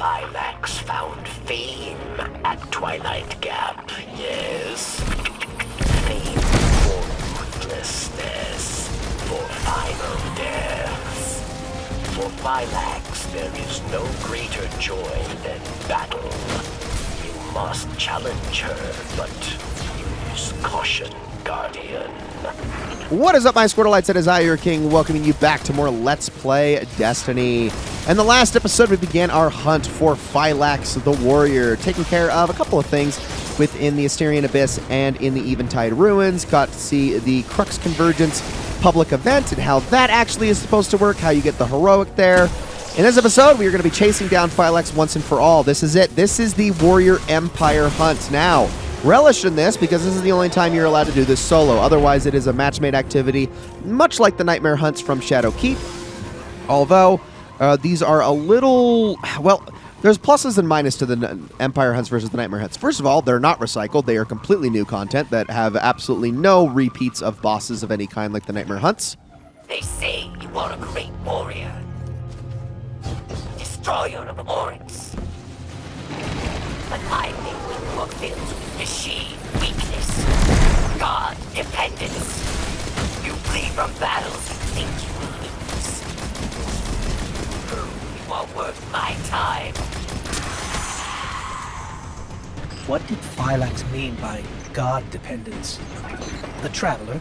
Phylaks found fame at Twilight Gap, yes? Fame for ruthlessness, for final deaths. For Phylaks, there is no greater joy than battle. You must challenge her, but use caution, Guardian. What is up, my Squirtleites? It is I, your king, welcoming you back to more Let's Play Destiny. In the last episode, we began our hunt for Phylaks the Warrior, taking care of a couple of things within the Asterian Abyss and in the Eventide Ruins. Got to see the Crux Convergence public event and how that actually is supposed to work, how you get the heroic there. In this episode, we are going to be chasing down Phylaks once and for all. This is it. This is the Warrior Empire hunt. Now, relish in this because this is the only time you're allowed to do this solo. Otherwise, it is a match-made activity, much like the Nightmare hunts from Shadow Keep. Although, these are a little... well, there's pluses and minuses to the Empire hunts versus the Nightmare hunts. First of all, they're not recycled. They are completely new content that have absolutely no repeats of bosses of any kind like the Nightmare hunts. They say you are a great warrior. Destroyer of Oryx. But I think you are filled with machine weakness, god dependence. You flee from battles you think you will lose. You are worth my time. What did Phylaks mean by god dependence? The Traveler?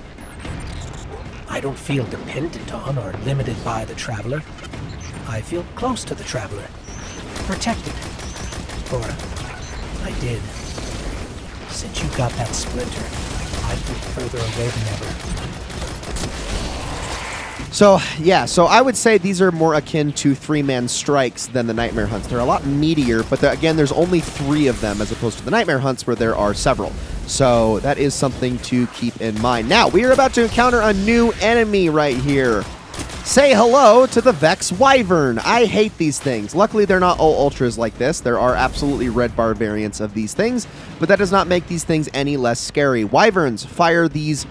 I don't feel dependent on or limited by the Traveler. I feel close to the Traveler, protected. Or I did. Since you got that splinter, I feel further away than ever. So, yeah, so I would say these are more akin to three-man strikes than the Nightmare hunts. They're a lot meatier, but again, there's only 3 of them as opposed to the Nightmare hunts where there are several. So that is something to keep in mind. Now, we are about to encounter a new enemy right here. Say hello to the Vex Wyvern. I hate these things. Luckily, they're not all ultras like this. There are absolutely red bar variants of these things, but that does not make these things any less scary. Wyverns fire these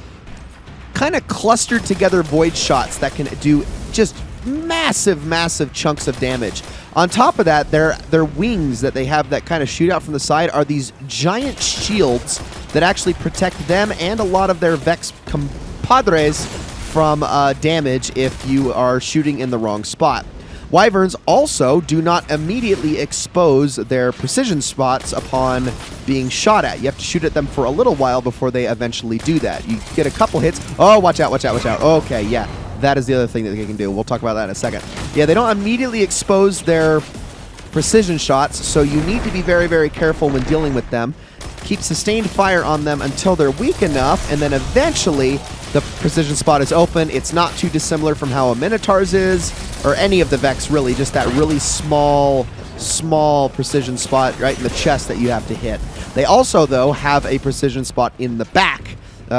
kind of clustered together void shots that can do just massive chunks of damage. On top of that, their wings that they have that kind of shoot out from the side are these giant shields that actually protect them and a lot of their Vex compadres from damage if you are shooting in the wrong spot. Wyverns also do not immediately expose their precision spots upon being shot at. You have to shoot at them for a little while before they eventually do that. You get a couple hits. Oh, watch out, watch out, watch out. Okay, yeah, that is the other thing that they can do. We'll talk about that in a second. Yeah, they don't immediately expose their precision shots, so you need to be very careful when dealing with them. Keep sustained fire on them until they're weak enough, and then eventually the precision spot is open. It's not too dissimilar from how a Minotaur's is, or any of the Vex really, just that really small precision spot right in the chest that you have to hit. They also, though, have a precision spot in the back,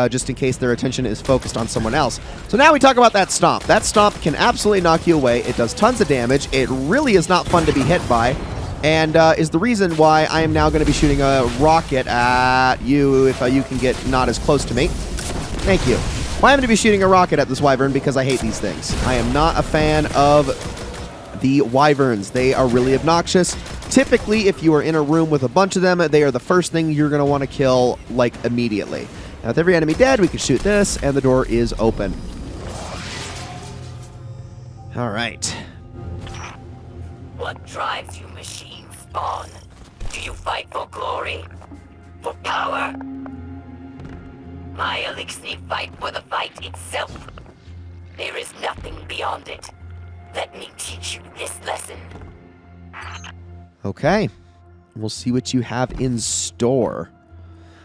just in case their attention is focused on someone else. So now we talk about that Stomp. That Stomp can absolutely knock you away. It does tons of damage. It really is not fun to be hit by, and is the reason why I am now going to be shooting a rocket at you if you can get not as close to me. Thank you. Why am I going to be shooting a rocket at this Wyvern? Because I hate these things. I am not a fan of the Wyverns. They are really obnoxious. Typically, if you are in a room with a bunch of them, they are the first thing you're going to want to kill, like, immediately. Now, with every enemy dead, we can shoot this, and the door is open. All right. What drives you, machine spawn? Do you fight for glory? For power? My Elixir fight for the fight itself. There is nothing beyond it. Let me teach you this lesson. Okay. We'll see what you have in store.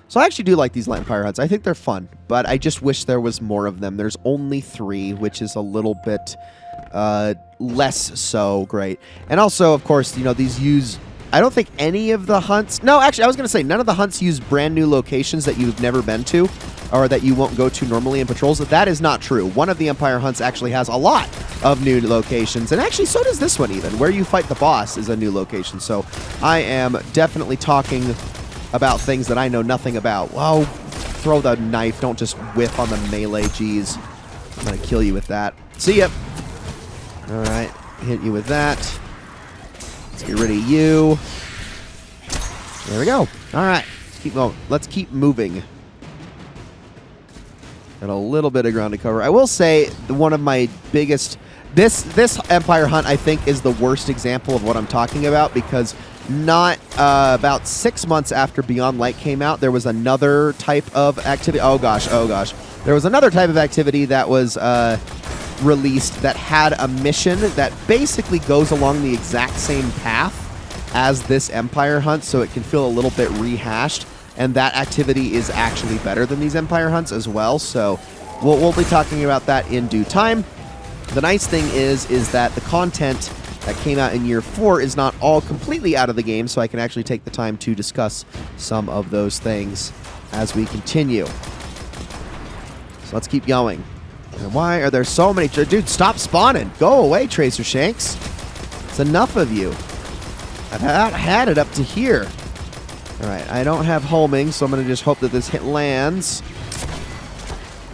So I actually do like these Empire hunts. I think they're fun, but I just wish there was more of them. There's only 3, which is a little bit less so great. And also, of course, you know, these use... I don't think any of the hunts... No, actually, I was going to say, none of the hunts use brand new locations that you've never been to, or that you won't go to normally in patrols. That is not true. One of the Empire hunts actually has a lot of new locations, and actually so does this one even. Where you fight the boss is a new location, so I am definitely talking about things that I know nothing about. Whoa, throw the knife. Don't just whiff on the melee, jeez. I'm going to kill you with that. See ya. All right, hit you with that. Let's get rid of you. There we go. All right. Let's keep moving. Got a little bit of ground to cover. I will say one of my biggest... This Empire Hunt, I think, is the worst example of what I'm talking about because not about 6 months after Beyond Light came out, there was another type of activity. Oh, gosh. There was another type of activity that was released that had a mission that basically goes along the exact same path as this Empire Hunt, so it can feel a little bit rehashed. And that activity is actually better than these Empire Hunts as well, so we'll be talking about that in due time. The nice thing is that the content that came out in Year 4 is not all completely out of the game, so I can actually take the time to discuss some of those things as we continue. So let's keep going. And why are there so many... Dude, stop spawning! Go away, Tracer Shanks! It's enough of you. I've had it up to here. Alright, I don't have homing, so I'm going to just hope that this hit lands.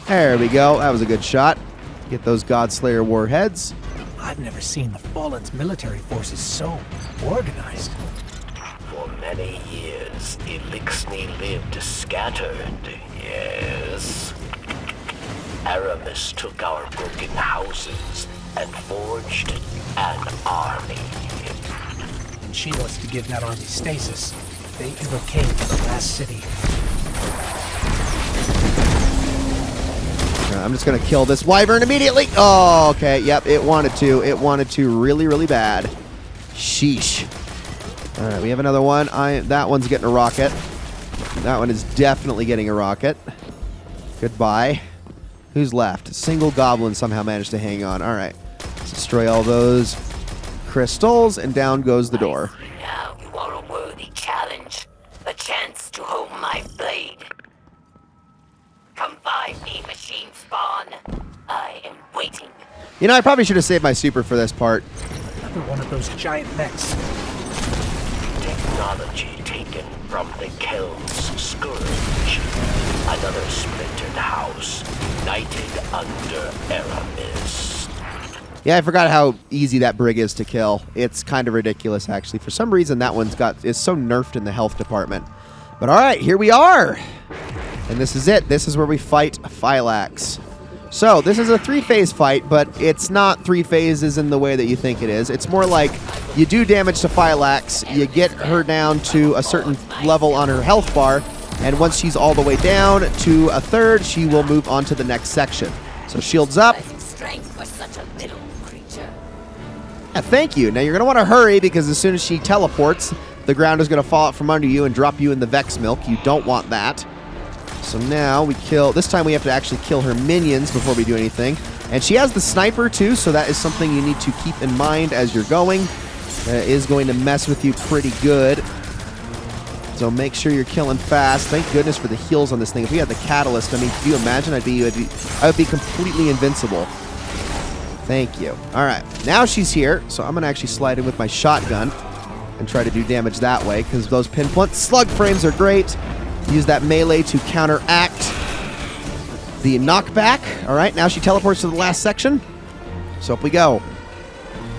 There we go. That was a good shot. Get those Godslayer warheads. I've never seen the Fallen's military forces so organized. For many years, Elixni lived scattered, yes. Aramis took our broken houses and forged an army. And she wants to give that army stasis if they ever came to the last city. I'm just going to kill this wyvern immediately. Oh, okay. Yep, it wanted to. It wanted to really, really bad. Sheesh. All right, we have another one. That one's getting a rocket. That one is definitely getting a rocket. Goodbye. Who's left? A single goblin somehow managed to hang on. All right. Let's destroy all those crystals, and down goes the door. Now you are a worthy challenge. A chance to hold my blade. Come find me, machine spawn. I am waiting. You know, I probably should have saved my super for this part. Another one of those giant mechs. Technology taken from the Kel's Scourge. Another splintered house, united under Aramis. Yeah, I forgot how easy that brig is to kill. It's kind of ridiculous, actually. For some reason, that one's is so nerfed in the health department. But all right, here we are. And this is it. This is where we fight Phylaks. So, this is a 3-phase fight, but it's not 3 phases in the way that you think it is. It's more like you do damage to Phylaks, you get her down to a certain level on her health bar, and once she's all the way down to a third, she will move on to the next section. So, shields up. Strength for such a little creature. Yeah, thank you. Now, you're going to want to hurry, because as soon as she teleports, the ground is going to fall out from under you and drop you in the Vex Milk. You don't want that. So now we kill... This time we have to actually kill her minions before we do anything. And she has the sniper too, so that is something you need to keep in mind as you're going. It is going to mess with you pretty good. So make sure you're killing fast. Thank goodness for the heals on this thing. If we had the catalyst, I mean, can you imagine? I would be completely invincible. Thank you. All right, now she's here, so I'm going to actually slide in with my shotgun and try to do damage that way, because those pinpoint slug frames are great. Use that melee to counteract the knockback. All right, now she teleports to the last section. So up we go.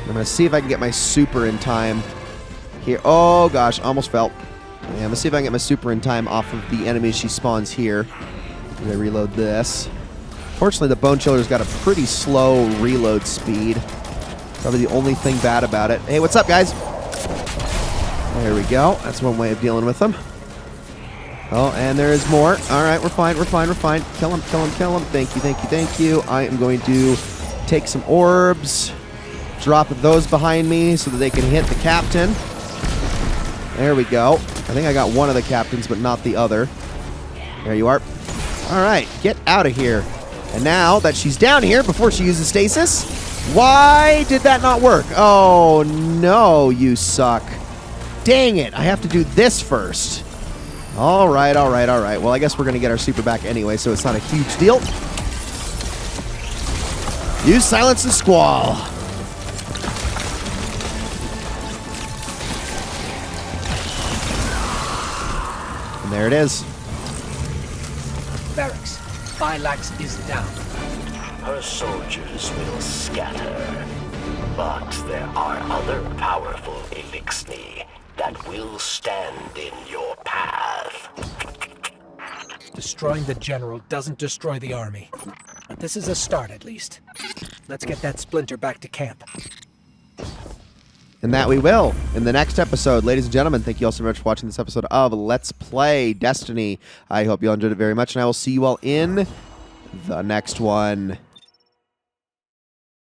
I'm going to see if I can get my super in time here. Oh, gosh, almost fell. Yeah, I'm going to see if I can get my super in time off of the enemies she spawns here. I'm going to reload this. Fortunately, the Bone Chiller's got a pretty slow reload speed. Probably the only thing bad about it. Hey, what's up, guys? There we go. That's one way of dealing with them. Oh, and there is more. All right, we're fine, we're fine, we're fine. Kill him, kill him, kill him. Thank you, thank you, thank you. I am going to take some orbs, drop those behind me so that they can hit the captain. There we go. I think I got one of the captains, but not the other. There you are. All right, get out of here. And now that she's down here, before she uses stasis, why did that not work? Oh, no, you suck. Dang it, I have to do this first. All right, all right, all right. Well, I guess we're going to get our super back anyway, so it's not a huge deal. Use Silence and Squall. And there it is. Barracks. Phylaks is down. Her soldiers will scatter. But there are other powerful Phylaks that will stand in your path. Destroying the general doesn't destroy the army. But this is a start, at least. Let's get that splinter back to camp. And that we will in the next episode. Ladies and gentlemen, thank you all so much for watching this episode of Let's Play Destiny. I hope you all enjoyed it very much, and I will see you all in the next one.